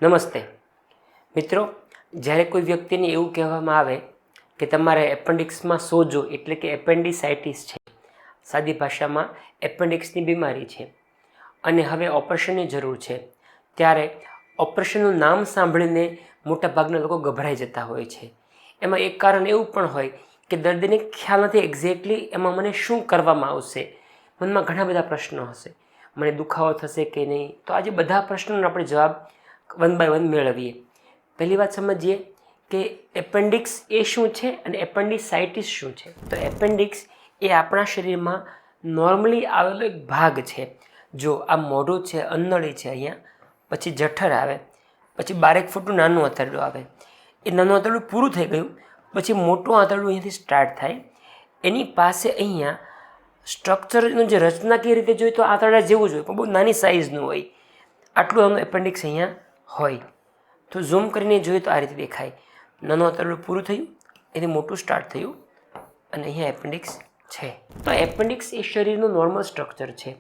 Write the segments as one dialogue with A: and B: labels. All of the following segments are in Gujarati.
A: નમસ્તે મિત્રો, જ્યારે કોઈ વ્યક્તિને એવું કહેવામાં આવે કે તમારે એપેન્ડિક્સમાં સોજો એટલે કે એપેન્ડિસાઇટિસ છે, સાદી ભાષામાં એપેન્ડિક્સની બીમારી છે અને હવે ઓપરેશનની જરૂર છે, ત્યારે ઓપરેશનનું નામ સાંભળીને મોટાભાગના લોકો ગભરાઈ જતા હોય છે. એમાં એક કારણ એવું પણ હોય કે દર્દીને ખ્યાલ નથી એક્ઝેક્ટલી એમાં મને શું કરવામાં આવશે. મનમાં ઘણા બધા પ્રશ્નો હશે, મને દુખાવો થશે કે નહીં. તો આજે બધા પ્રશ્નોનો આપણે જવાબ વન બાય વન મેળવીએ. પહેલી વાત સમજીએ કે એપેન્ડિક્સ એ શું છે અને એપેન્ડિસાઇટિસ શું છે. તો એપેન્ડિક્સ એ આપણા શરીરમાં નોર્મલી આવેલો એક ભાગ છે. જો આ મોઢું છે, અન્નળી છે, અહીંયા પછી જઠર આવે, પછી 12 ફૂટનું નાનું આંતરડું આવે. એ નાનું આંતરડું પૂરું થઈ ગયું પછી મોટું આંતરડું અહીંયાથી સ્ટાર્ટ થાય. એની પાસે અહીંયા સ્ટ્રક્ચરનું જે રચનાકીય રીતે જોઈએ તો આંતરડા જેવું જ હોય, પણ બહુ નાની સાઇઝનું હોય. આટલું આનું એપેન્ડિક્સ અહીંયા હોય. તો ઝૂમ કરીને જોઈએ તો આ રીતે દેખાય. નાનું આંતરડું પૂરું થયું, એથી મોટું સ્ટાર્ટ થયું અને અહીંયા એપેન્ડિક્સ છે. તો એપેન્ડિક્સ એ શરીરનું નોર્મલ સ્ટ્રક્ચર છે.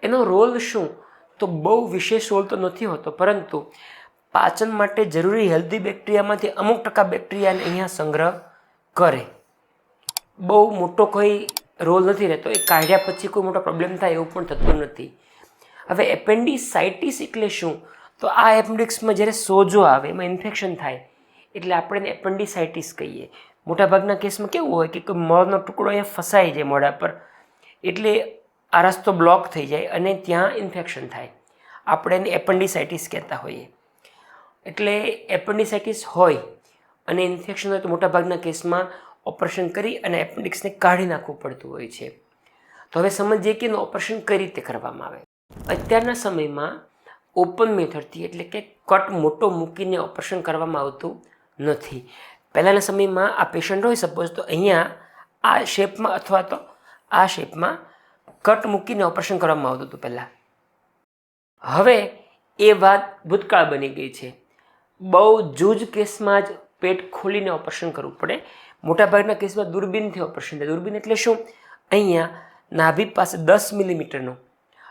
A: એનો રોલ શું? તો બહુ વિશેષ રોલ તો નથી હોતો, પરંતુ પાચન માટે જરૂરી હેલ્ધી બેક્ટેરિયામાંથી અમુક ટકા બેક્ટેરિયાને અહીંયા સંગ્રહ કરે. બહુ મોટો કોઈ રોલ નથી રહેતો. એ કાઢ્યા પછી કોઈ મોટો પ્રોબ્લેમ થાય એવું પણ થતું નથી. હવે એપેન્ડિસાઇટિસ એટલે શું? તો આ એપેન્ડિક્સમાં જ્યારે સોજો આવે, એમાં ઇન્ફેક્શન થાય એટલે આપણે એને એપેન્ડિસાઇટિસ કહીએ. મોટાભાગના કેસમાં કેવું હોય કે મળનો ટુકડો અહીંયા ફસાઈ જાય મોઢા પર, એટલે આ રસ્તો બ્લોક થઈ જાય અને ત્યાં ઇન્ફેક્શન થાય. આપણે એને એપેન્ડિસાઇટિસ કહેતા હોઈએ. એટલે એપેન્ડિસાઇટિસ હોય અને ઇન્ફેક્શન હોય તો મોટાભાગના કેસમાં ઓપરેશન કરી અને એપેન્ડિક્સને કાઢી નાખવું પડતું હોય છે. તો હવે સમજીએ કે એનું ઓપરેશન કઈ રીતે કરવામાં આવે. અત્યારના સમયમાં ઓપન મેથડથી એટલે કે કટ મોટો મૂકીને ઓપરેશન કરવામાં આવતું નથી. પહેલાંના સમયમાં આ પેશન્ટ હોય સપોઝ, તો અહીંયા આ શેપમાં અથવા તો આ શેપમાં કટ મૂકીને ઓપરેશન કરવામાં આવતું હતું પહેલાં. હવે એ વાત ભૂતકાળ બની ગઈ છે. બહુ જૂજ કેસમાં જ પેટ ખોલીને ઓપરેશન કરવું પડે. મોટાભાગના કેસમાં દૂરબીનથી ઓપરેશન થાય. દૂરબીન એટલે શું? અહીંયા નાભી પાસે 10 મિલીમીટરનો,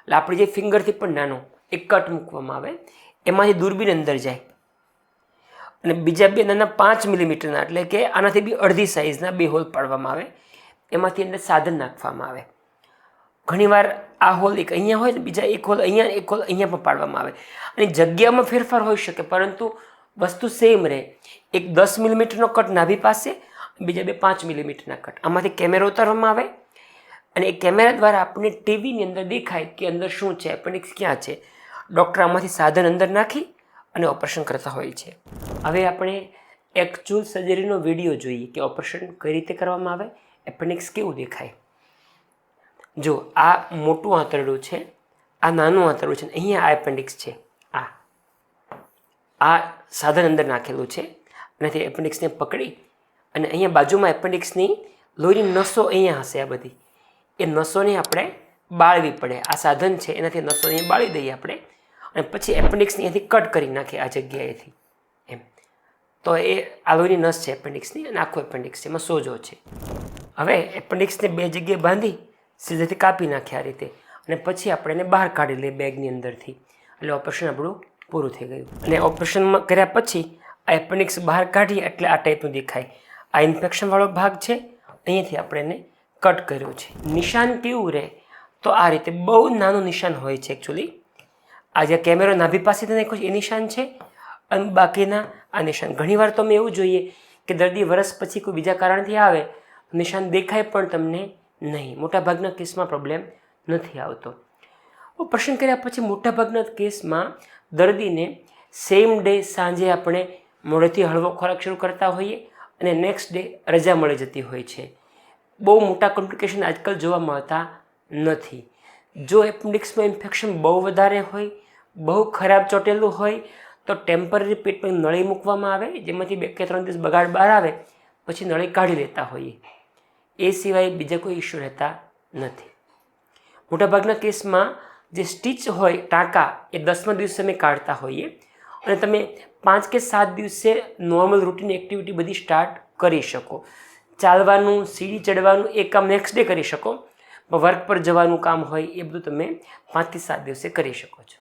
A: એટલે આપણી જે ફિંગરથી પણ નાનો એક કટ મૂકવામાં આવે, એમાંથી દૂરબીન અંદર જાય અને બીજા બે નાના 5 મિલીમીટરના, એટલે કે આનાથી બી અડધી સાઇઝના 2 હોલ પાડવામાં આવે, એમાંથી અંદર સાધન નાખવામાં આવે. ઘણીવાર આ હોલ એક અહીંયા હોય ને બીજા એક હોલ અહીંયા, એક હોલ અહીંયા પણ પાડવામાં આવે. અને જગ્યામાં ફેરફાર હોઈ શકે, પરંતુ વસ્તુ સેમ રહે. એક 10 મિલીમીટરનો કટ નાભી પાસે, બીજા બે 5 મિલીમીટરના કટ. આમાંથી કેમેરો ઉતારવામાં આવે અને એ કેમેરા દ્વારા આપણને ટીવીની અંદર દેખાય કે અંદર શું છે, એપેન્ડિક્સ ક્યાં છે. ડૉક્ટર આમાંથી સાધન અંદર નાખી અને ઓપરેશન કરતા હોય છે. હવે આપણે એકચ્યુઅલ સર્જરીનો વિડીયો જોઈએ કે ઓપરેશન કઈ રીતે કરવામાં આવે, એપેન્ડિક્સ કેવું દેખાય. જો આ મોટું આંતરડું છે, આ નાનું આંતરડું છે, અહીંયા આ એપેન્ડિક્સ છે. આ સાધન અંદર નાખેલું છે અને તે એપેન્ડિક્સને પકડી અને અહીંયા બાજુમાં એપેન્ડિક્સની લોહીની નસો અહીંયા હશે. આ બધી એ નસોને આપણે બાળવી પડે. આ સાધન છે એનાથી નસોને બાળી દઈએ આપણે અને પછી એપેન્ડિક્સને અહીંયાથી કટ કરી નાખીએ આ જગ્યાએથી એમ. તો એ આ લોહીની નસ છે એપેન્ડિક્સની અને આખું એપેન્ડિક્સ છે, એમાં સોજો છે. હવે એપેન્ડિક્સને 2 જગ્યાએ બાંધી સીધેથી કાપી નાખીએ આ રીતે અને પછી આપણે એને બહાર કાઢી લઈએ બેગની અંદરથી. એટલે ઓપરેશન આપણું પૂરું થઈ ગયું. અને ઓપરેશન કર્યા પછી આ એપેન્ડિક્સ બહાર કાઢીએ એટલે આ ટાઈપનું દેખાય. આ ઇન્ફેક્શનવાળો ભાગ છે, અહીંયાથી આપણે એને કટ કર્યો છે. નિશાન કેવું રહે? તો આ રીતે બહુ નાનું નિશાન હોય છે એકચ્યુઅલી. આ જે કેમેરો નાભી પાસેથી નાખ્યો છે એ નિશાન છે અને બાકીના આ નિશાન. ઘણીવાર તો અમે એવું જોઈએ કે દર્દી વર્ષ પછી કોઈ બીજા કારણથી આવે, નિશાન દેખાય પણ તમને નહીં. મોટાભાગના કેસમાં પ્રોબ્લેમ નથી આવતો. ઓપરેશન કર્યા પછી મોટાભાગના કેસમાં દર્દીને સેમ ડે સાંજે આપણે મોડેથી હળવો ખોરાક શરૂ કરતા હોઈએ અને નેક્સ્ટ ડે રજા મળી જતી હોય છે. બહુ મોટા કોમ્પ્લિકેશન આજકાલ જોવા મળતા નથી. જો એપેન્ડિક્સમાં ઇન્ફેક્શન બહુ વધારે હોય, બહુ ખરાબ ચોટેલું હોય તો ટેમ્પરરી પેટમાં નળી મૂકવામાં આવે, જેમાંથી 2 કે 3 દિવસ બગાડ બહાર આવે પછી નળી કાઢી લેતા હોઈએ. એ સિવાય બીજા કોઈ ઇસ્યુ રહેતા નથી. મોટાભાગના કેસમાં જે સ્ટીચ હોય ટાંકા એ 10મા દિવસે અમે કાઢતા હોઈએ અને તમે 5 કે 7 દિવસે નોર્મલ રૂટીન એક્ટિવિટી બધી સ્ટાર્ટ કરી શકો. ચાલવાનું, સીડી ચડવાનું એ કામ નેક્સ્ટ ડે કરી શકો. વર્ક પર જવાનું કામ હોય એ બધું તમે 5 થી 7 દિવસે કરી શકો છો.